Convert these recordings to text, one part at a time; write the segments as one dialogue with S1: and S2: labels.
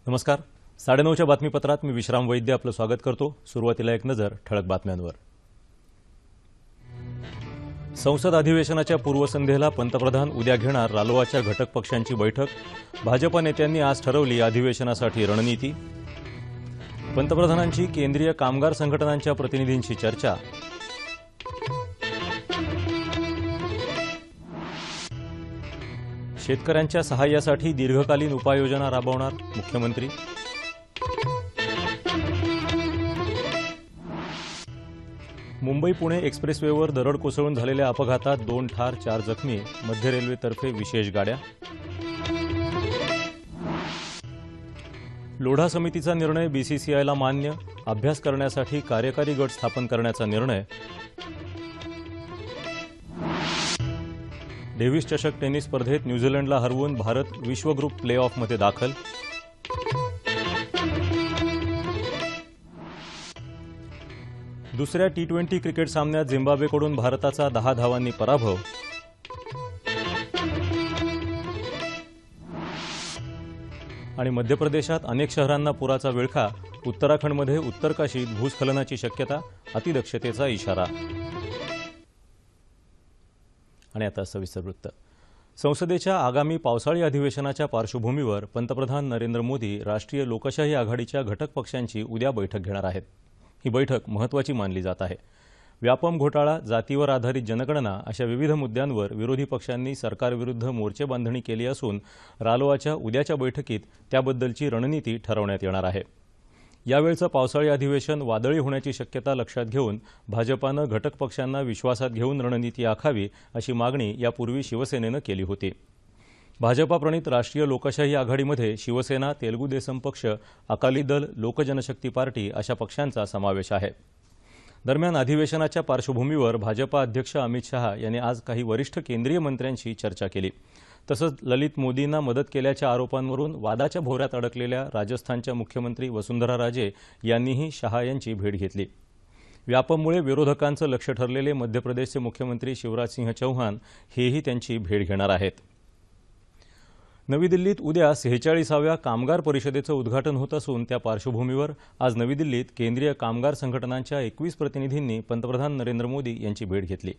S1: नमस्कार. 9:30च्या बातमीपत्रात मी विश्राम वैद्य आपलं स्वागत करतो. सुरुवातीला एक नजर ठळक बातम्यांवर. संसद अधिवेशनाच्या पूर्वसंध्येला पंतप्रधान उद्या घेणार रालोआच्या घटक पक्षांची बैठक. भाजप नेत्यांनी आज ठरवली अधिवेशनासाठी रणनीती. पंतप्रधानांची केंद्रीय कामगार संघटनांच्या प्रतिनिधींशी चर्चा. शेतकऱ्यांच्या सहाय्यासाठी दीर्घकालीन उपाययोजना राबवणार मुख्यमंत्री. मुंबई पुणे एक्सप्रेसवेवर दरड कोसळून झालेल्या अपघातात 2 ठार 4 जखमी. मध्य रेल्वेतर्फे विशेष गाड्या. लोढा समितीचा निर्णय बीसीसीआयला मान्य. अभ्यास करण्यासाठी कार्यकारी गट स्थापन करण्याचा निर्णय. डेव्हिस चषक टेनिस स्पर्धेत न्यूझीलंडला हरवून भारत विश्व ग्रुप प्ले ऑफमध्ये दाखल. दुसऱ्या टी20 क्रिकेट सामन्यात झिम्बाब्वेकडून भारताचा 10 धावांनी पराभव. आणि मध्य प्रदेशात अनेक शहरांना पुराचा विळखा. उत्तराखंडमध्ये उत्तरकाशीत भूस्खलनाची शक्यता. अतिदक्षतेचा इशारा. आणि आता सविस्तर वृत्त. संसदेच्या आगामी पावसाळी अधिवेशनाच्या पार्श्वभूमीवर पंतप्रधान नरेंद्र मोदी राष्ट्रीय लोकशाही आघाडीच्या घटक पक्षांची उद्या बैठक घेणार आहेत. ही बैठक महत्त्वाची मानली जात आहे. व्यापम घोटाळा, जातीवर आधारित जनगणना अशा विविध मुद्द्यांवर विरोधी पक्षांनी सरकारविरुद्ध मोर्चेबांधणी केली असून रालोआच्या उद्याच्या बैठकीत त्याबद्दलची रणनीती ठरवण्यात येणार आहे. यावेळचं पावसाळी अधिवेशन वादळी होण्याची शक्यता लक्षात घेऊन भाजपानं घटक पक्षांना विश्वासात घेऊन रणनीती आखावी अशी मागणी यापूर्वी शिवसेनेनं केली होती. भाजपाप्रणित राष्ट्रीय लोकशाही आघाडीमध्ये शिवसेना, तेलुगू देसम पक्ष, अकाली दल, लोकजनशक्ती पार्टी अशा पक्षांचा समावेश आहे. दरम्यान अधिवेशनाच्या पार्श्वभूमीवर भाजपा अध्यक्ष अमित शहा यांनी आज काही वरिष्ठ केंद्रीय मंत्र्यांशी चर्चा केली. तसंच ललित मोदींना मदत केल्याच्या आरोपांवरून वादाच्या भोवऱ्यात अडकलेल्या राजस्थानच्या मुख्यमंत्री वसुंधरा राजे यांनीही शहा यांची भेट घेतली. व्यापममुळे विरोधकांचं लक्ष ठरलेले मध्य प्रदेशचे मुख्यमंत्री शिवराज सिंह चौहान हेही त्यांची भेट घेणार आहेत. नवी दिल्लीत उद्या 46व्या कामगार परिषदेचं उद्घाटन होत असून त्या पार्श्वभूमीवर आज नवी दिल्लीत केंद्रीय कामगार संघटनांच्या 21 प्रतिनिधींनी पंतप्रधान नरेंद्र मोदी यांची भेट घेतली.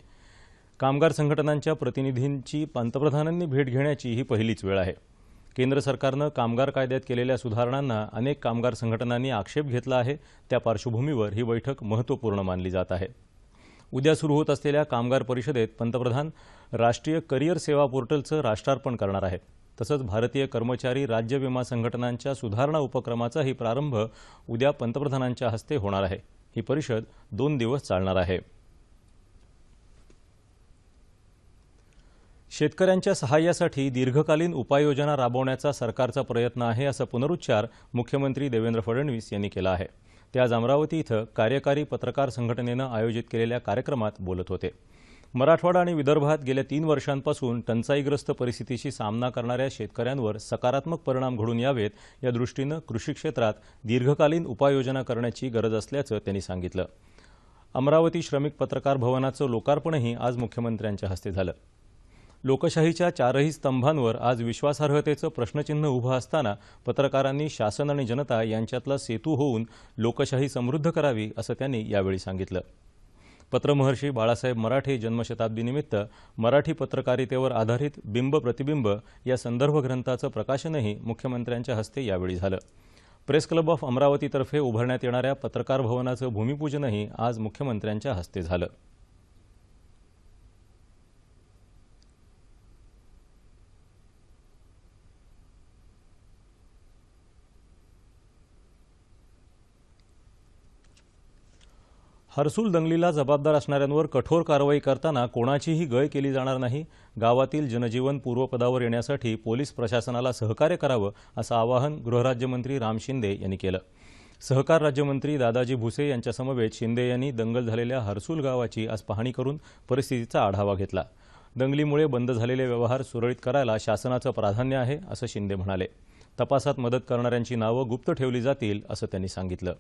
S1: कामगार संघटनांच्या प्रतिनिधींची पंतप्रधानांनी भेट घेण्याची ही पहिलीच वेळ आहे. केंद्र सरकारनं कामगार कायद्यात केलेल्या सुधारणांना अनेक कामगार संघटनांनी आक्षेप घेतला आहे. त्या पार्श्वभूमीवर ही बैठक महत्त्वपूर्ण मानली जात आहे. उद्या सुरू होत असलेल्या कामगार परिषदेत पंतप्रधान राष्ट्रीय करिअर सेवा पोर्टलचं राष्ट्रार्पण करणार आहेत. तसंच भारतीय कर्मचारी राज्य विमा संघटनांच्या सुधारणा उपक्रमाचाही प्रारंभ उद्या पंतप्रधानांच्या हस्ते होणार आहे. ही परिषद 2 दिवस चालणार आहे. शेतकऱ्यांच्या सहाय्यासाठी दीर्घकालीन उपाययोजना राबवण्याचा सरकारचा प्रयत्न आहे असा पुनरुच्चार मुख्यमंत्री देवेंद्र फडणवीस यांनी केला आहे. ते आज अमरावती इथं कार्यकारी पत्रकार संघटनेनं आयोजित केलेल्या कार्यक्रमात बोलत होते. मराठवाडा आणि विदर्भात गेल्या 3 वर्षांपासून टंचाईग्रस्त परिस्थितीशी सामना करणाऱ्या शेतकऱ्यांवर सकारात्मक परिणाम घडून यावेत या दृष्टीनं कृषी क्षेत्रात दीर्घकालीन उपाययोजना करण्याची गरज असल्याचं त्यांनी सांगितलं. अमरावती श्रमिक पत्रकार भवनाचं लोकार्पणही आज मुख्यमंत्र्यांच्या हस्ते झालं. लोकशाहीच्या 4ही स्तंभांवर आज विश्वासार्हतेचं प्रश्नचिन्ह उभं असताना पत्रकारांनी शासन आणि जनता यांच्यातला सेतू होऊन लोकशाही समृद्ध करावी असं त्यांनी यावेळी सांगितलं. पत्रमहर्षी बाळासाहेब मराठे जन्मशताब्दीनिमित्त मराठी पत्रकारितेवर आधारित बिंब प्रतिबिंब या संदर्भ ग्रंथाचं प्रकाशनही मुख्यमंत्र्यांच्या हस्ते यावेळी झालं. प्रेस क्लब ऑफ अमरावतीतर्फे उभारण्यात येणाऱ्या पत्रकार भवनाचं भूमिपूजनही आज मुख्यमंत्र्यांच्या हस्ते झालं. हर्सुल दंगलीला जबाबदार असणाऱ्यांवर कठोर कारवाई करताना कोणाचीही गय केली जाणार नाही. गावातील जनजीवन पूर्वपदावर येण्यासाठी पोलीस प्रशासनाला सहकार्य करावं असं आवाहन गृहराज्यमंत्री राम शिंदे यांनी केलं. सहकार राज्यमंत्री दादाजी भुसे यांच्यासमवेत शिंदे यांनी दंगल झालेल्या हर्सुल गावाची आज पाहणी करून परिस्थितीचा आढावा घेतला. दंगलीमुळे बंद झालेले व्यवहार सुरळीत करायला शासनाचं प्राधान्य आहे असं शिंदे म्हणाले. तपासात मदत करणाऱ्यांची नावं गुप्त ठेवली जातील असं त्यांनी सांगितलं.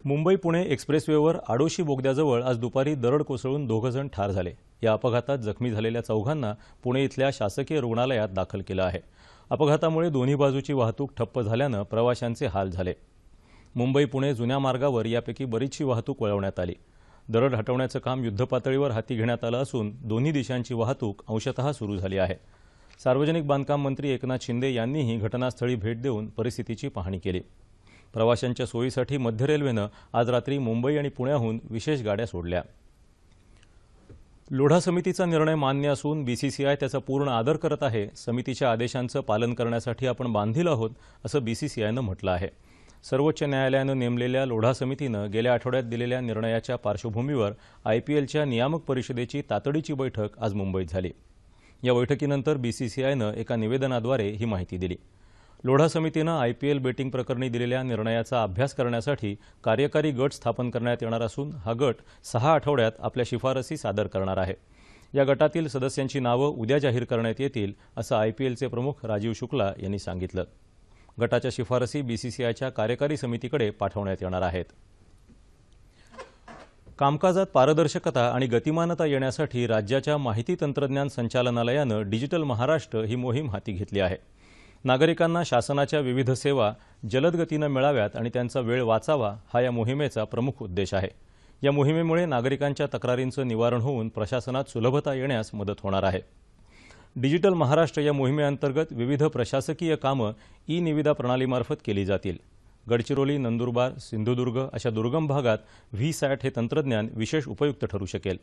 S1: मुंबई पुणे एक्सप्रेसवेवर आडोशी बोगद्याजवळ आज दुपारी दरड कोसळून 2 जण ठार झाले। या अपघातात जखमी झालेल्या चौघांना पुणे इथल्या शासकीय रुग्णालयात दाखल केलं आहे। अपघातामुळे दोन्ही बाजूची वाहतूक ठप्प झाल्यानं प्रवाशांचे हाल झाले। मुंबई पुणे जुन्या मार्गावर यापैकी बरीचशी वाहतूक वळवण्यात आली। दरड हटवण्याचं काम युद्धपातळीवर हाती घेण्यात आलं असून दोन्ही दिशांची वाहतूक अंशतः सुरू झाली आहे। सार्वजनिक बांधकाम मंत्री एकनाथ शिंदे यांनीही घटनास्थळी भेट देऊन परिस्थितीची पाहणी केली। प्रवाशांच्या सोयीसाठी मध्य रेल्वेनं आज रात्री मुंबई आणि पुण्याहून विशेष गाड्या सोडल्या। लोढा समितीचा निर्णय मान्य असून बीसीसीआय त्याचा पूर्ण आदर करत आहे। समितीच्या आदेशांचं पालन करण्यासाठी आपण बांधील आहोत असं बीसीसीआयनं म्हटलं आहे। सर्वोच्च न्यायालयानं नेमलेल्या लोढा समितीनं गेल्या आठवड्यात दिलेल्या निर्णयाच्या पार्श्वभूमीवर आयपीएलच्या नियामक परिषदेची तातडीची बैठक आज मुंबईत झाली। या बैठकीनंतर बीसीसीआयनं एका निवेदनाद्वारे ही माहिती दिली। लोढा समितीनं आयपीएल बेटिंग प्रकरणी दिलेल्या निर्णयाचा अभ्यास करण्यासाठी कार्यकारी गट स्थापन करण्यात येणार असून हा गट 6 आठवड्यात आपल्या शिफारसी सादर करणार आहे। या गटातील सदस्यांची नावं उद्या जाहीर करण्यात येतील असं आयपीएलचे प्रमुख राजीव शुक्ला यांनी सांगितलं। गटाच्या शिफारसी बीसीसीआयच्या कार्यकारी समितीकडे पाठवण्यात येणार आहेत। कामकाजात पारदर्शकता आणि गतिमानता येण्यासाठी राज्याच्या माहिती तंत्रज्ञान संचालनालयानं डिजिटल महाराष्ट्र ही मोहीम हाती घेतली आहे। नागरिकांना शासनाच्या विविध सेवा जलद गतीनं मिळाव्यात आणि त्यांचा वेळ वाचावा हा या मोहिमेचा प्रमुख उद्देश आहे। या मोहिमेमुळे नागरिकांच्या तक्रारींचं निवारण होऊन प्रशासनात सुलभता येण्यास मदत होणार आहे। डिजिटल महाराष्ट्र या मोहिमेअंतर्गत विविध प्रशासकीय कामं ई-निविदा प्रणालीमार्फत केली जातील। गडचिरोली, नंदुरबार, सिंधुदुर्ग अशा दुर्गम भागात व्हीसॅट हे तंत्रज्ञान विशेष उपयुक्त ठरू शकेल।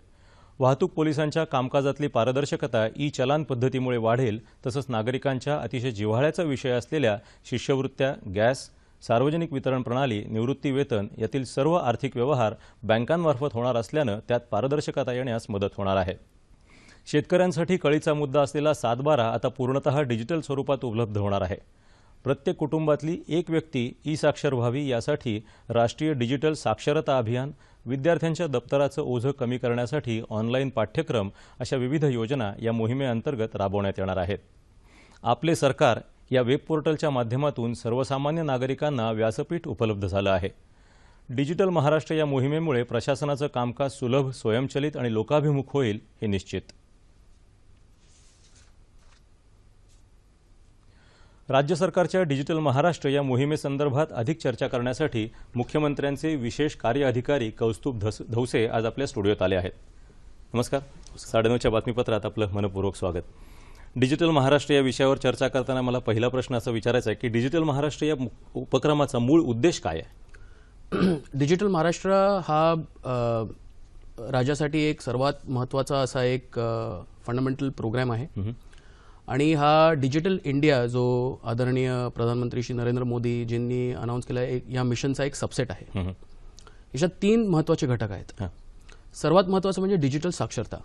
S1: वाहतूक पोलिसांच्या कामकाजातली पारदर्शकता ई-चलान पद्धतीमुळे वाढेल। तसंच नागरिकांच्या अतिशय जिव्हाळ्याचा विषय असलेल्या शिष्यवृत्त्या, गॅस, सार्वजनिक वितरण प्रणाली, निवृत्ती वेतन यातील सर्व आर्थिक व्यवहार बँकांमार्फत होणार असल्यानं त्यात पारदर्शकता येण्यास मदत होणार आहे। शेतकऱ्यांसाठी कळीचा मुद्दा असलेला 7/12 आता पूर्णतः डिजिटल स्वरूपात उपलब्ध होणार आहे। प्रत्येक कुटुंबातली एक व्यक्ती ई-साक्षर व्हावी यासाठी राष्ट्रीय डिजिटल साक्षरता अभियान, विद्यार्थ्यांच्या दप्तराचं ओझं कमी करण्यासाठी ऑनलाईन पाठ्यक्रम अशा विविध योजना या मोहिमेअंतर्गत राबवण्यात येणार आहेत। आपले सरकार या वेब पोर्टलच्या माध्यमातून सर्वसामान्य नागरिकांना व्यासपीठ उपलब्ध झालं आहे। डिजिटल महाराष्ट्र या मोहिमेमुळे प्रशासनाचं कामकाज सुलभ, स्वयंचलित आणि लोकाभिमुख होईल हे निश्चित। राज्य सरकारच्या डिजिटल महाराष्ट्र या मोहिमेसंदर्भात अधिक चर्चा करण्यासाठी मुख्यमंत्र्यांचे विशेष कार्य अधिकारी कौस्तुभ धौसे आज आपल्या स्टुडिओत आले आहेत। नमस्कार। 9:30च्या बातमीपत्रात आपलं मनपूर्वक स्वागत। डिजिटल महाराष्ट्र या विषयावर चर्चा करताना मला पहिला प्रश्न असा विचारायचा आहे की डिजिटल महाराष्ट्र या उपक्रमाचा मूळ उद्देश काय आहे?
S2: डिजिटल महाराष्ट्र हा राज्यासाठी एक सर्वात महत्त्वाचा असा एक फंडामेंटल प्रोग्राम आहे आणि हा डिजिटल इंडिया जो आदरणीय प्रधानमंत्री श्री नरेंद्र मोदीजींनी अनाउन्स केला आहे या मिशनचा एक सबसेट आहे। याच्यात 3 महत्त्वाचे घटक आहेत। सर्वात महत्त्वाचं म्हणजे डिजिटल साक्षरता।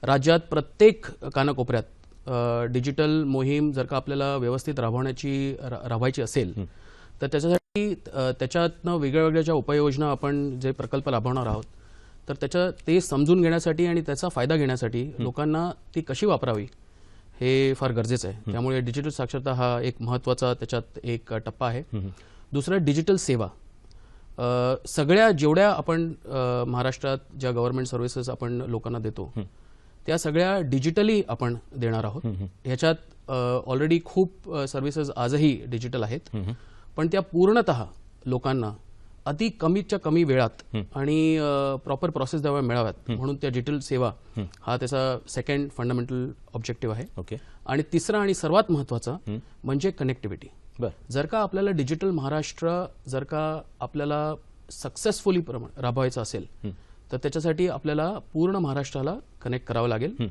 S2: राज्यात प्रत्येक कानाकोपऱ्यात डिजिटल मोहीम जर का आपल्याला व्यवस्थित राबवायची असेल तर त्याच्यासाठी त्याच्यातनं वेगळ्या वेगळ्या ज्या उपाययोजना आपण जे प्रकल्प राबवणार आहोत तर ते समजून घेण्यासाठी आणि त्याचा फायदा घेण्यासाठी लोकांना ती कशी वापरावी हे फार गरजेचं आहे। त्यामुळे डिजिटल साक्षरता हा एक महत्त्वाचा त्याच्यात एक टप्पा आहे। दुसरं डिजिटल सेवा। सगळ्या जेवढ्या आपण महाराष्ट्रात ज्या गव्हर्नमेंट सर्व्हिसेस आपण लोकांना देतो त्या सगळ्या डिजिटली आपण देणार आहोत। ह्याच्यात ऑलरेडी खूप सर्व्हिसेस आजही डिजिटल आहेत पण त्या पूर्णतः लोकांना अति कमीच्या कमी वेळात आणि प्रॉपर प्रोसेस द्याव्या मिळाव्यात म्हणून त्या डिजिटल सेवा हा त्याचा सेकंड फंडामेंटल ऑब्जेक्टिव्ह आहे। आणि तिसरा आणि सर्वात महत्त्वाचा म्हणजे कनेक्टिव्हिटी। जर का आपल्याला डिजिटल महाराष्ट्र जर का आपल्याला सक्सेसफुली राबवायचं असेल तर त्याच्यासाठी आपल्याला पूर्ण महाराष्ट्राला कनेक्ट करावं लागेल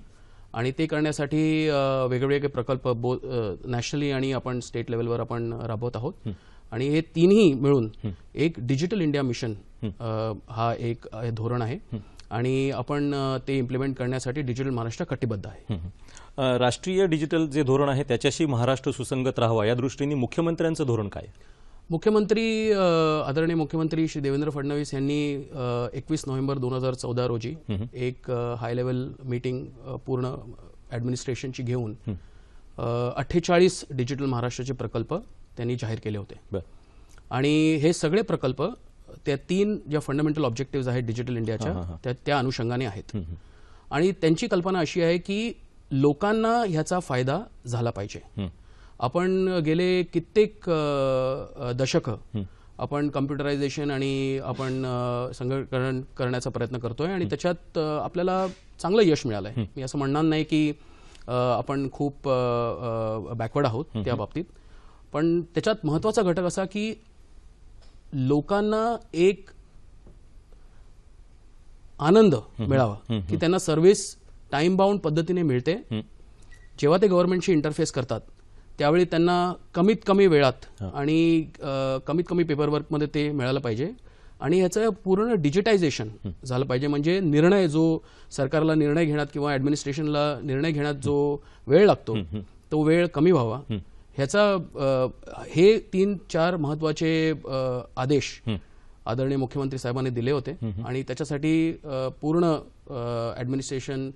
S2: आणि ते करण्यासाठी वेगवेगळे प्रकल्प नॅशनली आणि आपण स्टेट लेवलवर आपण राबवत आहोत आणि हे तीनही मिळून एक डिजिटल इंडिया मिशन हा एक धोरण आहे आणि आपण ते इम्प्लिमेंट करण्यासाठी डिजिटल महाराष्ट्र कटिबद्ध आहे।
S1: राष्ट्रीय डिजिटल जे धोरण आहे त्याच्याशी महाराष्ट्र सुसंगत राहावा या दृष्टीने मुख्यमंत्र्यांचं धोरण काय?
S2: आदरणीय मुख्यमंत्री श्री देवेंद्र फडणवीस यांनी 21 नोव्हेंबर 2014 रोजी एक हाय लेवल मीटिंग पूर्ण ॲडमिनिस्ट्रेशनची घेऊन 48 डिजिटल महाराष्ट्राचे प्रकल्प त्यांनी जाहीर केले होते आणि हे सगळे प्रकल्प त्या 3 ज्या फंडामेंटल ऑब्जेक्टिव्ह आहेत डिजिटल इंडियाच्या त्या अनुषंगाने आहेत. आणि त्यांची कल्पना अशी आहे की लोकांना ह्याचा फायदा झाला पाहिजे. आपण गेले कित्येक दशकं आपण कम्प्युटरायझेशन आणि आपण संगणकीकरण करण्याचा प्रयत्न करतोय आणि त्याच्यात आपल्याला चांगलं यश मिळालंय. मी असं म्हणणार नाही की आपण खूप बॅकवर्ड आहोत त्या बाबतीत, पण त्याच्यात महत्वाचा घटक असा की लोकांना एक आनंद मिळावा की त्यांना सर्व्हिस टाइम बाउंड पद्धतीने मिळते. जेव्हा ते गव्हर्नमेंटशी इंटरफेस करतात त्यावेळी त्यांना कमीत कमी वेळात आणि कमीत कमी पेपरवर्कमध्ये ते मिळालं पाहिजे आणि ह्याचं पूर्ण डिजिटायझेशन झालं पाहिजे. म्हणजे निर्णय जो सरकारला निर्णय घेण्यात किंवा ऍडमिनिस्ट्रेशनला निर्णय घेण्यात जो वेळ लागतो तो वेळ कमी व्हावा. ह्याचा हे 3-4 महत्वाचे आदेश आदरणीय मुख्यमंत्री साहेबांनी दिले होते आणि त्याच्यासाठी पूर्ण ऍडमिनिस्ट्रेशन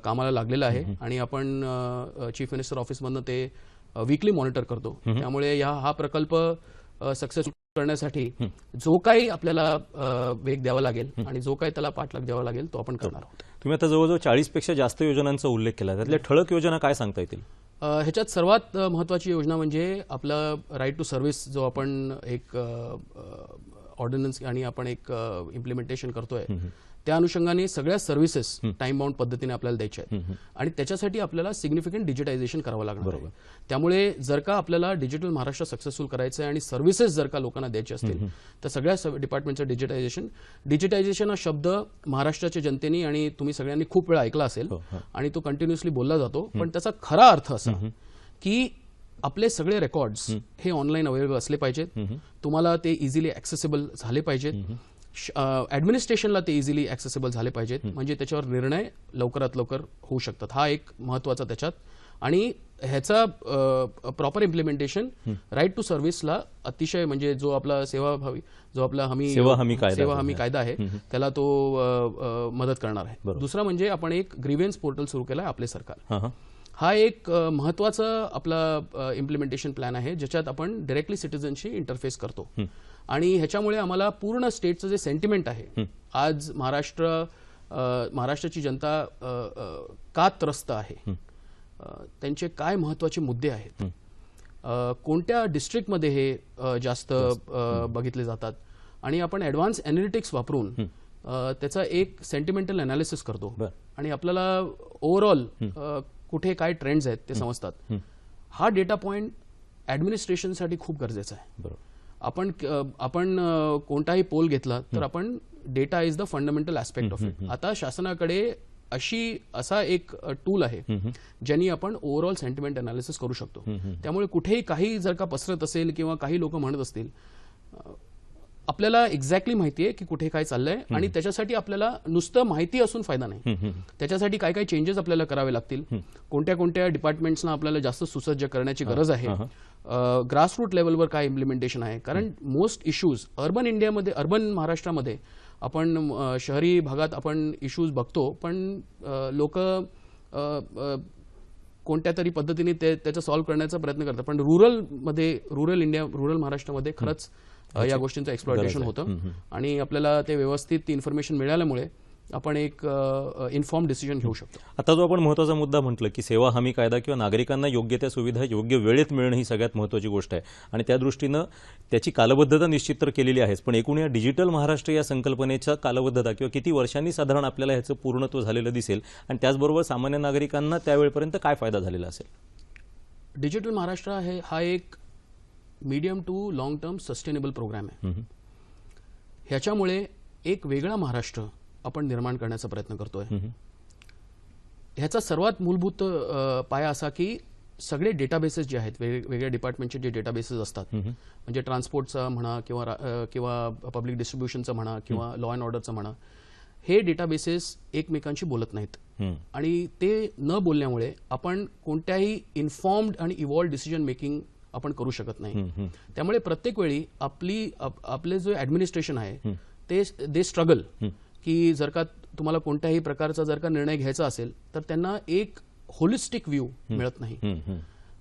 S2: कामाला लागलेलं आहे आणि आपण चीफ मिनिस्टर ऑफिसमधनं ते वीकली मॉनिटर करतो. त्यामुळे हा प्रकल्प सक्सेसफुल करण्यासाठी जो काही आपल्याला वेग द्यावा लागेल आणि जो काही त्याला पाठलाग द्यावा लागेल तो आपण करणार आहोत.
S1: तुम्ही आता जवळजवळ 40पेक्षा जास्त योजनांचा उल्लेख केला, त्यातल्या ठळक योजना काय सांगता येतील?
S2: ह्याच्यात सर्वात महत्वाची योजना म्हणजे आपला राईट टू सर्व्हिस जो आपण एक ऑर्डिनन्स आणि आपण एक इम्प्लिमेंटेशन करतोय त्या अनुषंगाने सगळ्या सर्व्हिसेस टाइम बाउंड पद्धतीने आपल्याला द्यायच्या आहेत आणि त्याच्यासाठी आपल्याला सिग्निफिकंट डिजिटायझेशन करावं लागणार आहे. त्यामुळे जर का आपल्याला डिजिटल महाराष्ट्र सक्सेसफुल करायचं आहे आणि सर्व्हिसेस जर का लोकांना द्यायचे असतील तर सगळ्या डिपार्टमेंटचं डिजिटायझेशन हा शब्द महाराष्ट्राच्या जनतेने आणि तुम्ही सगळ्यांनी खूप वेळा ऐकला असेल आणि तो कंटिन्युअसली बोलला जातो, पण त्याचा खरा अर्थ असा की आपले सगळे रेकॉर्ड्स हे ऑनलाईन अवेलेबल असले पाहिजेत, तुम्हाला ते इझिली ऍक्सेसिबल झाले पाहिजेत, ऍडमिनिस्ट्रेशनला ते इझिली ऍक्सेसिबल झाले पाहिजेत, म्हणजे त्याच्यावर निर्णय लवकरात लवकर होऊ शकतात. हा एक महत्वाचा त्याच्यात. आणि ह्याचा प्रॉपर इम्प्लिमेंटेशन राईट टू सर्व्हिसला अतिशय म्हणजे जो आपला सेवा हमी कायदा आहे त्याला तो मदत करणार आहे. दुसरा म्हणजे आपण एक ग्रीव्हन्स पोर्टल सुरू केलं आहे आपले सरकार. हा एक महत्वाचा आपला इम्प्लिमेंटेशन प्लॅन आहे ज्याच्यात आपण डायरेक्टली सिटीजनशी इंटरफेस करतो आणि ह्याच्यामुळे आम्हाला पूर्ण स्टेटचं जे सेंटिमेंट आहे, आज महाराष्ट्राची जनता का त्रस्त आहे, त्यांचे काय महत्वाचे मुद्दे आहेत, कोणत्या डिस्ट्रिक्टमध्ये हे जास्त बघितले जातात आणि आपण ऍडव्हान्स एनालिटिक्स वापरून त्याचा एक सेंटिमेंटल अनालिसिस करतो आणि आपल्याला ओव्हरऑल कुठे काय ट्रेंड्स आहेत ते समजतात. हा डेटा पॉइंट ऍडमिनिस्ट्रेशनसाठी खूप गरजेचा आहे. आपण कोणताही पोल घेतला तर आपण data is the fundamental aspect of it. आता शासनाकडे असा एक टूल आहे ज्यांनी आपण ओव्हरऑल सेंटिमेंट अनालिसिस करू शकतो. त्यामुळे कुठेही काही जर का पसरत असेल किंवा काही लोक म्हणत असतील, आपल्याला एक्झॅक्टली माहिती आहे की कुठे काय चाललंय आणि त्याच्यासाठी आपल्याला नुसतं माहिती असून फायदा नाही. त्याच्यासाठी काय काय चेंजेस आपल्याला करावे लागतील, कोणत्या कोणत्या डिपार्टमेंट्सना आपल्याला जास्त सुसज्ज करण्याची गरज आहे, ग्रासरूट लेवलवर काय इम्प्लिमेंटेशन आहे. कारण मोस्ट इश्यूज अर्बन महाराष्ट्रामध्ये आपण शहरी भागात आपण इश्यूज बघतो, पण लोक कोणत्या तरी पद्धतीने त्याचा सॉल्व्ह करण्याचा प्रयत्न करतात. पण रुरल महाराष्ट्रामध्ये खरंच या गोष्टींचं एक्सप्लॉयटेशन होतं आणि आपल्याला ते व्यवस्थित इन्फॉर्मेशन मिळाल्यामुळे आपण एक इन्फॉर्म डिसिजन घेऊ शकतो.
S1: आता जो आपण महत्त्वाचा मुद्दा म्हटलं की सेवा हमी कायदा किंवा नागरिकांना योग्य त्या सुविधा योग्य वेळेत मिळणं ही सगळ्यात महत्त्वाची गोष्ट आहे आणि त्या दृष्टीनं त्याची कालबद्धता निश्चित तर केलेली आहेच, पण एकूण या डिजिटल महाराष्ट्र या संकल्पनेचा कालबद्धता किंवा किती वर्षांनी साधारण आपल्याला ह्याचं पूर्णत्व झालेलं दिसेल आणि त्याचबरोबर सामान्य नागरिकांना त्यावेळेपर्यंत काय फायदा झालेला असेल?
S2: डिजिटल महाराष्ट्र हा एक medium to long term sustainable programme आहे. ह्याच्यामुळे एक वेगळा महाराष्ट्र आपण निर्माण करण्याचा प्रयत्न करतोय. ह्याचा सर्वात मूलभूत पाया असा की सगळे डेटाबेसेस जे आहेत, वेगवेगळ्या डिपार्टमेंटचे जे डेटाबेसेस असतात, म्हणजे ट्रान्सपोर्टचा म्हणा किंवा पब्लिक डिस्ट्रीब्युशनचं म्हणा किंवा लॉ अँड ऑर्डरचं म्हणा, हे डेटाबेसेस एकमेकांशी बोलत नाहीत आणि ते न बोलल्यामुळे आपण कोणत्याही इन्फॉर्म्ड आणि इव्हॉल्व्ड डिसिजन मेकिंग आपण करू शकत नाही. त्यामुळे प्रत्येक वेळी आपले जो ऍडमिनिस्ट्रेशन आहे ते स्ट्रगल की जर का तुम्हाला कोणत्याही प्रकारचा जर का निर्णय घ्यायचा असेल तर त्यांना एक होलिस्टिक व्ह्यू मिळत नाही.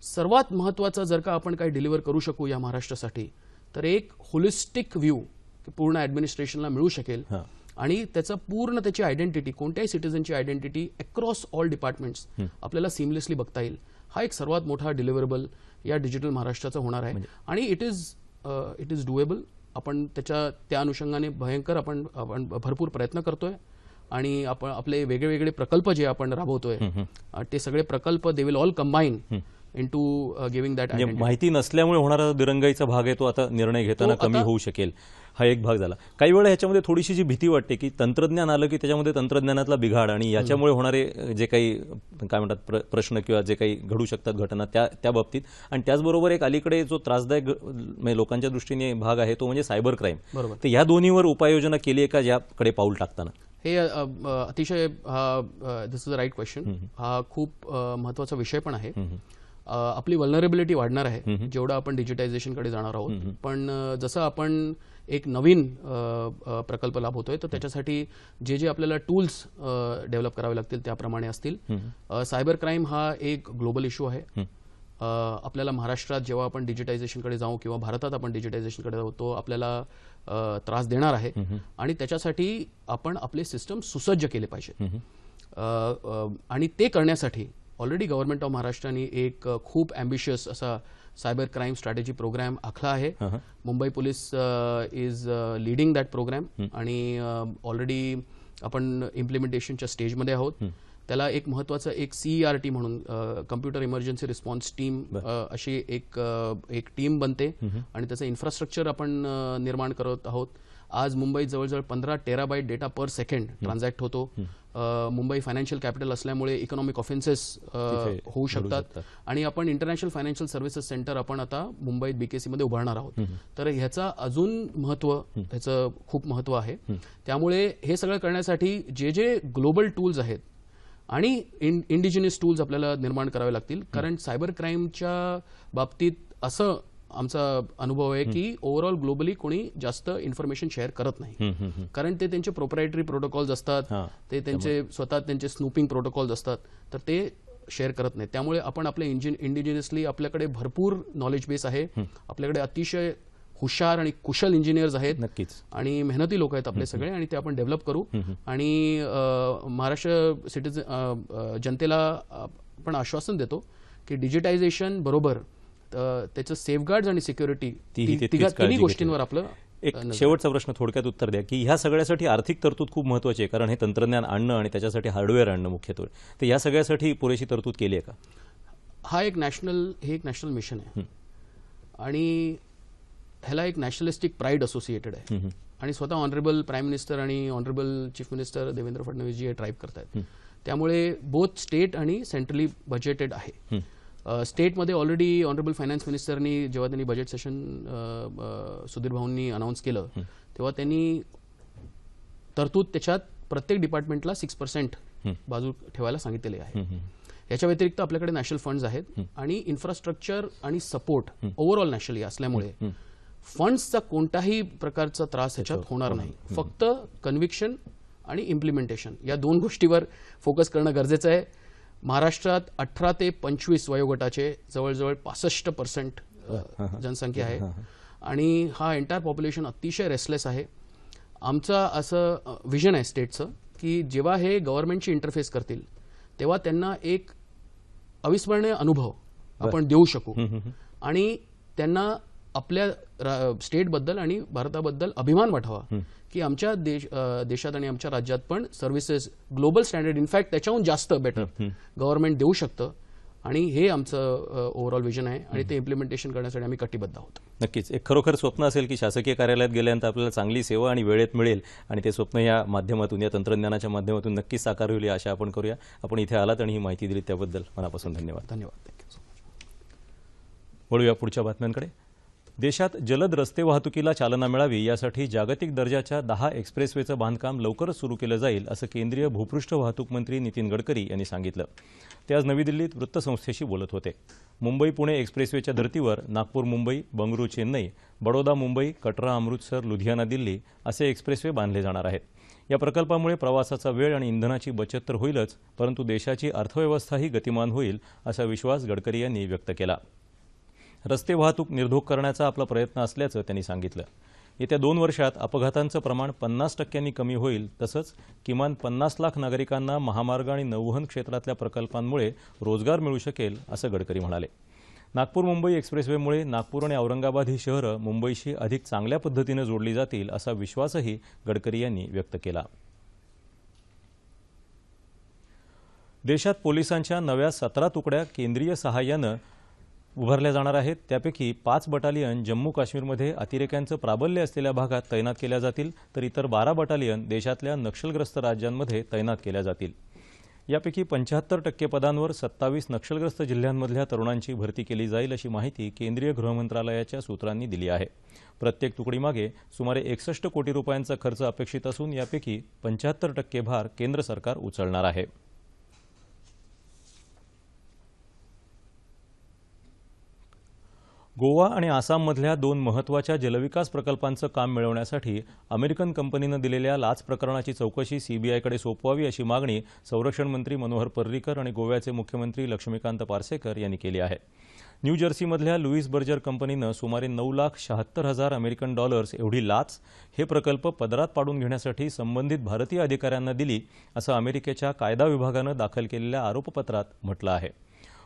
S2: सर्वात महत्वाचा जर का आपण काही डिलिव्हर करू शकू या महाराष्ट्रासाठी तर एक होलिस्टिक व्ह्यू की पूर्ण ॲडमिनिस्ट्रेशनला मिळू शकेल
S1: हां.
S2: आणि त्याचा पूर्ण त्याची आयडेंटिटी, कोणत्याही सिटीजनची आयडेंटिटी अक्रॉस ऑल डिपार्टमेंट्स आपल्याला सिमलेसली बघता येईल. हा एक सर्वात मोठा डिलिव्हरेबल या डिजिटल महाराष्ट्राचा होणार आहे आणि इट इज डुएबल. आपण त्या अनुषंगाने भयंकर आपण भरपूर प्रयत्न करतोय आणि आपण आपले वेगळे वेगळे प्रकल्प जे आपण राबवतोय ते सगळे प्रकल्प they will all combine into giving that
S1: म्हणजे माहिती नसल्यामुळे होणारा दिरंगाईचा भाग आहे तो आता निर्णय घेताना कमी होऊ शकेल, हा एक भाग झाला. काही वेळा ह्याच्यामध्ये थोडीशी जी भीती वाटते की तंत्रज्ञान आलं की त्याच्यामध्ये तंत्रज्ञानातला बिघाड आणि याच्यामुळे होणारे जे काही काय म्हणतात प्रश्न किंवा जे काही घडू शकतात घटना त्या बाबतीत. आणि त्याचबरोबर एक अलीकडे जो त्रासदायक म्हणजे लोकांच्या दृष्टीने भाग आहे तो म्हणजे सायबर क्राईम.
S2: बरोबर.
S1: तर या दोन्हीवर उपाययोजना केली आहे का याकडे पाऊल टाकताना?
S2: हे अतिशय दिस इज अ राईट क्वेश्चन. हा खूप महत्वाचा विषय पण आहे. आपली व्हल्नरेबिलिटी वाढणार आहे जेवढं आपण डिजिटायझेशनकडे जाणार आहोत. पण जसं आपण एक नवीन प्रकल्प लाभवतोय तर त्याच्यासाठी जे आपल्याला टूल्स डेव्हलप करावे लागतील त्याप्रमाणे असतील. सायबर क्राईम हा एक ग्लोबल इश्यू आहे. आपल्याला महाराष्ट्रात जेव्हा आपण डिजिटायझेशनकडे जाऊ किंवा भारतात आपण डिजिटायझेशनकडे जाऊ तो आपल्याला त्रास देणार आहे आणि त्याच्यासाठी आपण आपले सिस्टम सुसज्ज केले पाहिजे. आणि ते करण्यासाठी ऑलरेडी गव्हर्नमेंट ऑफ महाराष्ट्राने एक खूप ॲम्बिशियस असा सायबर क्राईम स्ट्रॅटेजी प्रोग्राम आखला आहे. Mumbai police is leading that programme आणि ऑलरेडी आपण इम्प्लिमेंटेशनच्या स्टेजमध्ये आहोत. त्याला एक महत्वाचं एक CERT म्हणून कम्प्युटर इमर्जन्सी रिस्पॉन्स टीम अशी एक टीम बनते आणि त्याचं इन्फ्रास्ट्रक्चर आपण निर्माण करत आहोत. आज मुंबईत जवळजवळ 15 टेराबाईट डेटा पर सेकंड ट्रान्झॅक्ट होतो. मुंबई फायनान्शियल कॅपिटल असल्यामुळे इकॉनॉमिक ऑफेन्सेस होऊ शकतात आणि आपण इंटरनॅशनल फायनान्शियल सर्व्हिसेस सेंटर आपण आता मुंबईत BKC मध्ये उभारणार आहोत. तर ह्याचा अजून ह्याचं खूप महत्व आहे. त्यामुळे हे सगळं करण्यासाठी जे ग्लोबल टूल्स आहेत आणि इंडिजिनियस टूल्स आपल्याला निर्माण करावे लागतील. कारण सायबर क्राईमच्या बाबतीत असं आमचा अनुभव आहे की ओव्हरऑल ग्लोबली कोणी जास्त इन्फॉर्मेशन शेअर करत नाही. कारण ते त्यांचे प्रोप्रायटरी प्रोटोकॉल्स असतात, ते त्यांचे स्वतः त्यांचे स्नूपिंग प्रोटोकॉल्स असतात, तर ते शेअर करत नाही. त्यामुळे आपण आपल्या इंडिजिनियसली आपल्याकडे भरपूर नॉलेज बेस आहे. आपल्याकडे अतिशय हुशार आणि कुशल इंजिनियर्स आहेत.
S1: नक्कीच.
S2: आणि मेहनती लोक आहेत आपले सगळे आणि ते आपण डेव्हलप करू. आणि महाराष्ट्र जनतेला आपण आश्वासन देतो की डिजिटायझेशन बरोबर त्याचं सेफगार्ड्स आणि सिक्युरिटी तिन्ही गोष्टींवर आपलं.
S1: एक शेवटचा प्रश्न थोडक्यात उत्तर द्या की ह्या सगळ्यासाठी आर्थिक तरतूद खूप महत्वाची आहे, कारण हे तंत्रज्ञान आणणं आणि त्याच्यासाठी हार्डवेअर आणणं मुख्यत्वे. तर या सगळ्यासाठी पुरेशी तरतूद केली आहे का?
S2: हा एक नॅशनल मिशन आहे आणि ह्याला एक नॅशनलिस्टिक प्राईड असोसिएटेड आहे आणि स्वतः ऑनरेबल प्राईम मिनिस्टर आणि honourable chief minister Devendra Fadnavis ji हे ड्राईव्ह करतायत. त्यामुळे बोथ स्टेट आणि सेंट्रली बजेटेड आहे. स्टेटमध्ये ऑलरेडी ऑनरेबल फायनान्स मिनिस्टरनी जेव्हा त्यांनी बजेट सेशन सुधीर भाऊंनी अनाऊन्स केलं तेव्हा त्यांनी तरतूद त्याच्यात प्रत्येक डिपार्टमेंटला 6% बाजू ठेवायला सांगितलेले आहे. याच्या व्यतिरिक्त आपल्याकडे नॅशनल फंड्स आहेत आणि इन्फ्रास्ट्रक्चर आणि सपोर्ट ओव्हरऑल नॅशनली असल्यामुळे फंड्सचा कोणताही प्रकारचा त्रास ह्याच्यात होणार नाही. फक्त कन्व्हिक्शन आणि इम्प्लिमेंटेशन या दोन गोष्टीवर फोकस करणं गरजेचं आहे. महाराष्ट्रात 18 ते 25 वयोगटाचे जवळजवळ 65% जनसंख्या आहे आणि हा एंटायर पॉप्युलेशन अतिशय रेस्टलेस आहे. आमचं असं विजन आहे स्टेटचं की जेव्हा हे गव्हर्नमेंटशी इंटरफेस करतील तेव्हा त्यांना एक अविस्मरणीय अनुभव आपण देऊ शकू आणि त्यांना आपल्या स्टेटबद्दल आणि भारताबद्दल अभिमान वाटावा की आमच्या देशात आणि आमच्या राज्यात पण सर्व्हिसेस ग्लोबल स्टँडर्ड इनफॅक्ट त्याच्याहून जास्त बेटर गव्हर्नमेंट देऊ शकतं. आणि हे आमचं ओव्हरऑल विजन आहे आणि ते इम्प्लिमेंटेशन करण्यासाठी आम्ही कटिबद्ध आहोत.
S1: नक्कीच एक खरोखर स्वप्न असेल की शासकीय कार्यालयात गेल्यानंतर आपल्याला चांगली सेवा आणि वेळेत मिळेल आणि ते स्वप्न या माध्यमातून, या तंत्रज्ञानाच्या माध्यमातून नक्कीच साकार होईल, आशा आपण करूया. आपण इथे आलात आणि ही माहिती दिली त्याबद्दल मनापासून धन्यवाद.
S2: थँक्यू.
S1: वळूया पुढच्या बातम्यांकडे. देशात जलद रस्ते वाहतुकीला चालना मिळावी यासाठी जागतिक दर्जाच्या 10 एक्सप्रेसवेचं बांधकाम लवकरच सुरू केलं जाईल असं केंद्रीय भूपृष्ठ वाहतूक मंत्री नितीन गडकरी यांनी सांगितलं. ते आज नवी दिल्लीत वृत्तसंस्थेशी बोलत होते. मुंबई पुणे एक्सप्रेसवेच्या धर्तीवर नागपूर मुंबई, बंगळुरू चेन्नई, बडोदा मुंबई, कटरा अमृतसर, लुधियाना दिल्ली असे एक्सप्रेसवे बांधले जाणार आहेत. या प्रकल्पामुळे प्रवासाचा वेळ आणि इंधनाची बचत तर होईलच, परंतु देशाची अर्थव्यवस्थाही गतिमान होईल असा विश्वास गडकरी यांनी व्यक्त केला. रस्ते वाहतूक निर्धोक करण्याचा आपला प्रयत्न असल्याचं त्यांनी सांगितलं. येत्या 2 वर्षात अपघातांचं प्रमाण 50% कमी होईल, तसंच किमान 50 लाख नागरिकांना महामार्ग आणि नौवहन क्षेत्रातल्या प्रकल्पांमुळे रोजगार मिळू शकेल, असं गडकरी म्हणाले. नागपूर मुंबई एक्सप्रेसवेमुळे नागपूर आणि औरंगाबाद ही शहरं मुंबईशी अधिक चांगल्या पद्धतीनं जोडली जातील, असा विश्वासही गडकरी यांनी व्यक्त केला. देशात पोलिसांच्या नव्या 17 तुकड्या केंद्रीय सहाय्यानं उभारल्या जाणार आहेत. त्यापैकी 5 बटालियन जम्मू काश्मीरमध्ये अतिरेक्यांचं प्राबल्य असलेल्या भागात तैनात केल्या जातील, तर इतर 12 बटालियन देशातल्या नक्षलग्रस्त राज्यांमध्ये तैनात केल्या जातील. यापैकी 75% पदांवर 27 नक्षलग्रस्त जिल्ह्यांमधल्या तरुणांची भरती केली जाईल, अशी माहिती केंद्रीय गृहमंत्रालयाच्या सूत्रांनी दिली आहे. प्रत्येक तुकडीमागे सुमारे 61 कोटी रुपयांचा खर्च अपेक्षित असून यापैकी 75% भार केंद्र सरकार उचलणार आहे. गोवा आणि आसाममधल्या 2 महत्त्वाच्या जलविकास प्रकल्पांचं काम मिळवण्यासाठी अमेरिकन कंपनीनं दिलेल्या लाच प्रकरणाची चौकशी सीबीआयकडे सोपवावी, अशी मागणी संरक्षण मंत्री मनोहर पर्रीकर आणि गोव्याचे मुख्यमंत्री लक्ष्मीकांत पार्सेकर यांनी केली आहे. न्यू जर्सीमधल्या लुईस बर्जर कंपनीनं सुमारे $9,76,000 अमेरिकन डॉलर्स एवढी लाच हे प्रकल्प पदरात पाडून घेण्यासाठी संबंधित भारतीय अधिकाऱ्यांना दिली, असं अमेरिकेच्या कायदा विभागानं दाखल केलेल्या आरोपपत्रात म्हटलं आहे.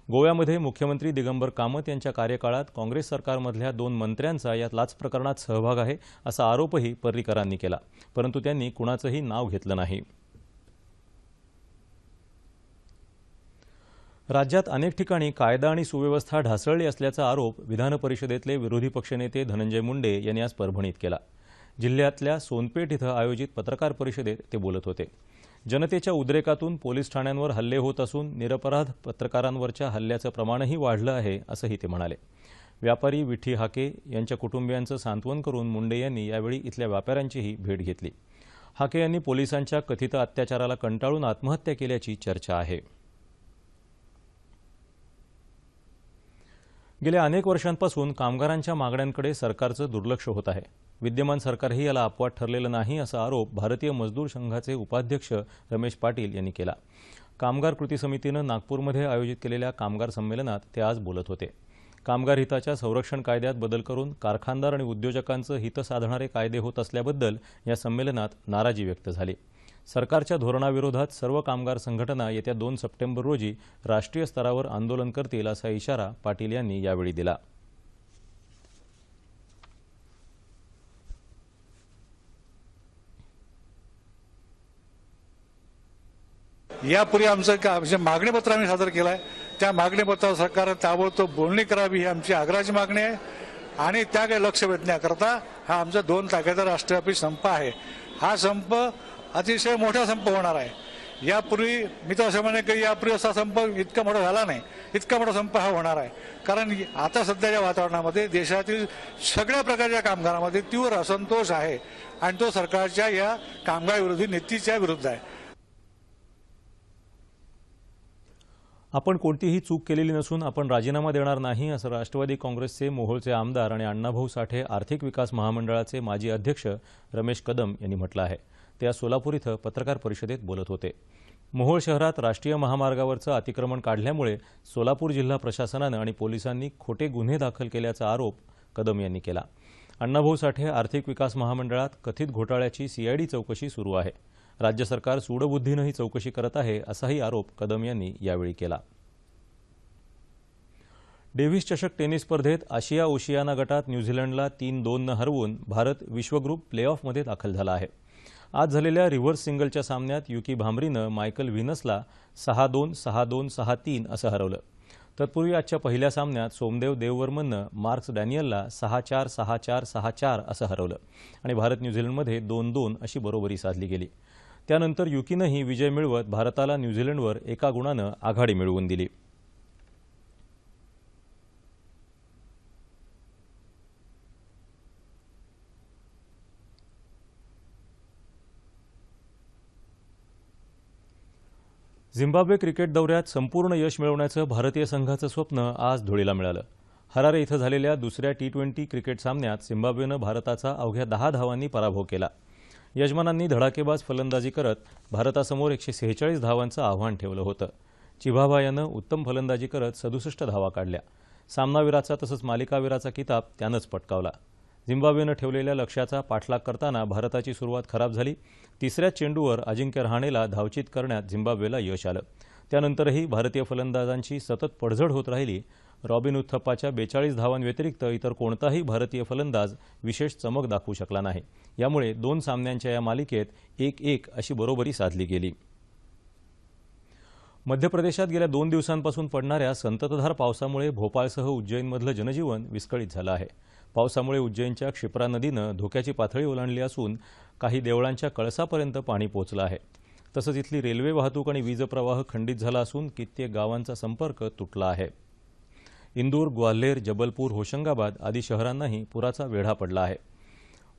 S1: गोव्यामध्ये मुख्यमंत्री दिगंबर कामत यांच्या कार्यकाळात काँग्रेस सरकारमधल्या 2 मंत्र्यांचा या लाच प्रकरणात सहभाग आहे, असा आरोपही पर्रीकरांनी केला, परंतु त्यांनी कुणाचंही नाव घेतलं नाही. राज्यात अनेक ठिकाणी कायदा आणि सुव्यवस्था ढासळली असल्याचा आरोप विधान परिषदेतले विरोधी पक्षनेते धनंजय मुंडे यांनी आज परभणीत केला. जिल्ह्यातल्या सोनपेठ इथं आयोजित पत्रकार परिषदेत ते बोलत होते. जनतेच्या उद्रेकातून पोलीस ठाण्यांवर हल्ले होत असून निरपराध पत्रकारांवरच्या हल्ल्याचं प्रमाणही वाढलं आहे, असंही ते म्हणाले. व्यापारी विठी हाके यांच्या कुटुंबियांचं सांत्वन करून मुंडे यांनी यावेळी इथल्या व्यापाऱ्यांचीही भेट घेतली. हाके यांनी पोलिसांच्या कथित अत्याचाराला कंटाळून आत्महत्या केल्याची चर्चा आहे. गेल्या अनेक वर्षांपासून कामगारांच्या मागण्यांकडे सरकारचं दुर्लक्ष होत आहे. विद्यमान सरकारही याला अपवाद ठरलेलं नाही, असा आरोप भारतीय मजदूर संघाचे उपाध्यक्ष रमेश पाटील यांनी केला. कामगार कृती समितीनं नागपूरमध्ये आयोजित केलेल्या कामगार संमेलनात ते आज बोलत होते. कामगार हिताच्या संरक्षण कायद्यात बदल करून कारखानदार आणि उद्योजकांचं हित साधणारे कायदे होत असल्याबद्दल या संमेलनात नाराजी व्यक्त झाली. सरकारच्या धोरणाविरोधात सर्व कामगार संघटना येत्या 2 सप्टेंबर रोजी राष्ट्रीय स्तरावर आंदोलन करतील, असा इशारा पाटील यांनी यावेळी दिला.
S3: यापूर्वी आमचं मागणीपत्र आम्ही सादर केलं आहे. त्या मागणीपत्रावर सरकारनं ताबडतोब बोलणी करावी ही आमची आग्रहाची मागणी आहे आणि त्याकडे लक्ष वेधण्याकरता हा आमचा 2 तारखेचा राष्ट्रव्यापी संप आहे. हा संप अतिशय मोठा संप होणार आहे. यापूर्वी मी तर असं म्हणेन की यापूर्वी असा संप इतका मोठा झाला नाही, इतका मोठा संप हा होणार आहे. कारण आता सध्याच्या वातावरणामध्ये देशातील सगळ्या प्रकारच्या कामगारांमध्ये तीव्र असंतोष आहे आणि तो सरकारच्या या कामगार विरोधी नीतीच्या विरुद्ध आहे.
S1: आपण कोणतीही चूक केलेली नसून आपण राजीनामा देणार नाही, असं राष्ट्रवादी काँग्रेसचे मोहोळचे आमदार आणि अण्णाभाऊ साठे आर्थिक विकास महामंडळाचे माजी अध्यक्ष रमेश कदम यांनी म्हटलं आहे. ते आज सोलापूर इथं पत्रकार परिषदेत बोलत होते. मोहोळ शहरात राष्ट्रीय महामार्गावरचं अतिक्रमण काढल्यामुळे सोलापूर जिल्हा प्रशासनानं आणि पोलिसांनी खोटे गुन्हे दाखल केल्याचा आरोप कदम यांनी केला. अण्णाभाऊ साठे आर्थिक विकास महामंडळात कथित घोटाळ्याची सीआयडी चौकशी सुरू आहे. राज्य सरकार सूडबुद्धीनं ही चौकशी करत आहे, असाही आरोप कदम यांनी यावेळी केला. डेव्हिस चषक टेनिस स्पर्धेत आशिया ओशियाना गटात न्यूझीलंडला 3-2 हरवून भारत विश्वग्रुप प्लेऑफमध्ये दाखल झाला आहे. आज झालेल्या रिव्हर्स सिंगलच्या सामन्यात युकी भांबरीनं मायकल व्हिनसला 6-2, 6-2, 6-3 असं हरवलं. तत्पूर्वी आजच्या पहिल्या सामन्यात सोमदेव देववर्मननं मार्क्स डॅनियलला 6-4, 6-4, 6-4 असं हरवलं आणि भारत न्यूझीलंडमध्ये 2-2 अशी बरोबरी साधली गेली. त्यानंतर युकीनंही विजय मिळवत भारताला न्यूझीलंडवर 1 गुणानं आघाडी मिळवून दिली. झिम्बाब्वे क्रिकेट दौऱ्यात संपूर्ण यश मिळवण्याचं भारतीय संघाचं स्वप्न आज धुळीला मिळालं. हरारे इथं झालेल्या दुसऱ्या T20 क्रिकेट सामन्यात झिम्बाब्वेनं भारताचा अवघ्या 10 धावांनी पराभव केला. यजमानांनी धडाकेबाज फलंदाजी करत भारतासमोर 146 धावांचं आव्हान ठेवलं होतं. चिभाबा यानं उत्तम फलंदाजी करत 67 धावा काढल्या. सामनावीराचा तसंच मालिकावीराचा किताब त्यानंच पटकावला. झिम्बाब्वेनं ठेवलेल्या लक्ष्याचा पाठलाग करताना भारताची सुरुवात खराब झाली. तिसऱ्या चेंडूवर अजिंक्य रहाणेला धावचीत करण्यात झिम्बाब्वेला यश आलं. त्यानंतरही भारतीय फलंदाजांची सतत पडझड होत राहिली. रॉबिन उथप्पाच्या 42 धावांव्यतिरिक्त इतर कोणताही भारतीय फलंदाज विशेष चमक दाखवू शकला नाही. यामुळे 2 सामन्यांच्या या मालिकेत 1-1 अशी बरोबरी साधली गेली. मध्य प्रदेशात गेल्या 2 दिवसांपासून पडणाऱ्या संततधार पावसामुळे भोपाळसह उज्जैनमधलं जनजीवन विस्कळीत झालं आहे. पावसामुळे उज्जैनच्या क्षिप्रा नदीनं धोक्याची पातळी ओलांडली असून काही देवळांच्या कळसापर्यंत पाणी पोहोचलं आहे. तसंच इथली रेल्वे वाहतूक आणि वीज प्रवाह खंडित झाला असून कित्येक गावांचा संपर्क तुटला आहे. इंदूर, ग्वाल्हेर, जबलपूर, होशंगाबाद आदी शहरांनाही पुराचा वेढा पडला आहे.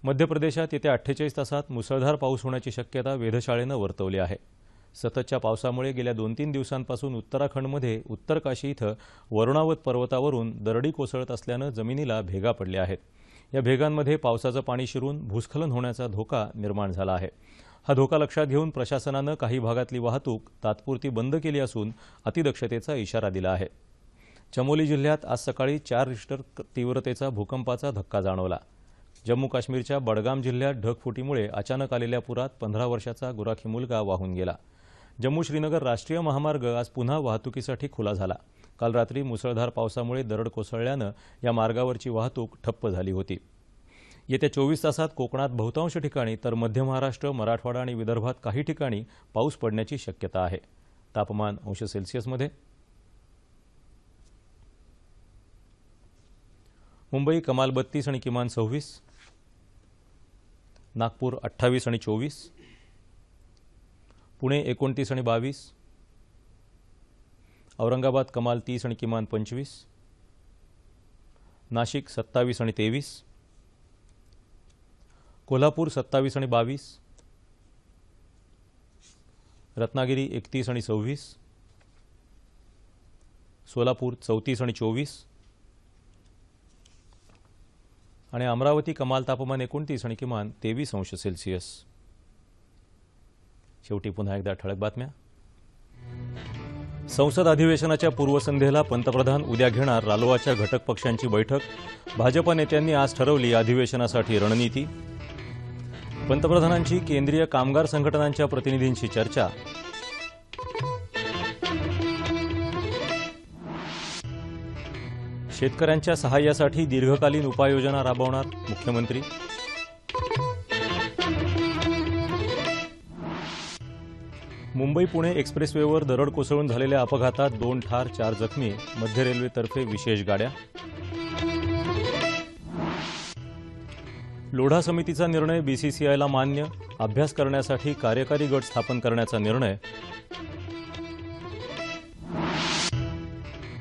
S1: मध्य प्रदेशात येत्या 48 तासात मुसळधार पाऊस होण्याची शक्यता वेधशाळेनं वर्तवली आहे. सततच्या पावसामुळे गेल्या 2-3 दिवसांपासून उत्तराखंडमध्ये उत्तर काशी इथं वरुणावत पर्वतावरून दरडी कोसळत असल्यानं जमिनीला भेगा पडल्या आहेत. या भेगांमध्ये पावसाचं पाणी शिरून भूस्खलन होण्याचा धोका निर्माण झाला आहे. हा धोका लक्षात घेऊन प्रशासनानं काही भागातली वाहतूक तात्पुरती बंद केली असून अतिदक्षतेचा इशारा दिला आहे. चमोली जिल्ह्यात आज सकाळी 4 रिश्टर तीव्रतेचा भूकंपाचा धक्का जाणवला. जम्मू काश्मीरच्या बडगाम जिल्ह्यात ढगफुटीमुळे अचानक आलेल्या पुरात 15 वर्षाचा गुराखी मुलगा वाहून गेला. जम्मू श्रीनगर राष्ट्रीय महामार्ग आज पुन्हा वाहतुकीसाठी खुला झाला. काल रात्री मुसळधार पावसामुळे दरड कोसळल्यानं या मार्गावरची वाहतूक ठप्प झाली होती. येत्या 24 तासात कोकणात बहुतांश ठिकाणी तर मध्य महाराष्ट्र, मराठवाडा आणि विदर्भात काही ठिकाणी पाऊस पडण्याची शक्यता आहे. तापमान अंश सेल्सिअसमध्ये. मुंबई कमाल 32 आणि किमान 26. नागपूर 28 आणि 24. पुणे 29 आणि 22. औरंगाबाद कमाल 30 आणि किमान 25. नाशिक 27 आणि 23. कोल्हापूर 27 आणि 22. रत्नागिरी 31 आणि 26. सोलापूर 34 आणि 24. आणि अमरावती कमाल तापमान 29 आणि किमान 23 अंश सेल्सिअस. शेवटी पुन्हा एकदा ठळक बातम्या. संसद अधिवेशनाच्या पूर्वसंध्येला पंतप्रधान उद्या घेणार रालोआच्या घटक पक्षांची बैठक. भाजप नेत्यांनी आज ठरवली अधिवेशनासाठी रणनीती. पंतप्रधानांची केंद्रीय कामगार संघटनांच्या प्रतिनिधींशी चर्चा. शेतकऱ्यांच्या सहाय्यासाठी दीर्घकालीन उपाययोजना राबवणार मुख्यमंत्री. मुंबई पुणे एक्सप्रेसवेवर दरड कोसळून झालेल्या अपघातात 2 ठार 4 जखमी. मध्य रेल्वेतर्फे विशेष गाड्या. लोढा समितीचा निर्णय बीसीसीआयला मान्य. अभ्यास करण्यासाठी कार्यकारी गट स्थापन करण्याचा निर्णय.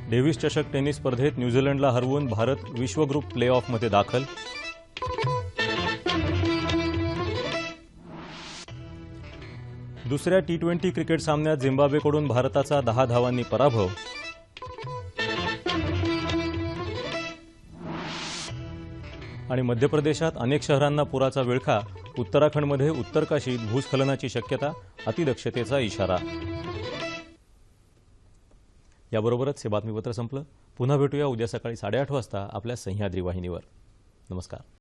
S1: डेव्हिस चषक टेनिस स्पर्धेत न्यूझीलंडला हरवून भारत विश्व ग्रुप प्ले ऑफमध्ये दाखल. दुसऱ्या T20 क्रिकेट सामन्यात झिम्बाब्वेकडून भारताचा 10 धावांनी पराभव. आणि मध्य प्रदेशात अनेक शहरांना पुराचा विळखा. उत्तराखंडमध्ये उत्तर काशीत भूस्खलनाची शक्यता. अतिदक्षतेचा इशारा. याबरोबरच हे बातमीपत्र संपलं. पुन्हा भेटूया उद्या सकाळी 8:30 वाजता आपल्या सह्याद्री वाहिनीवर. नमस्कार.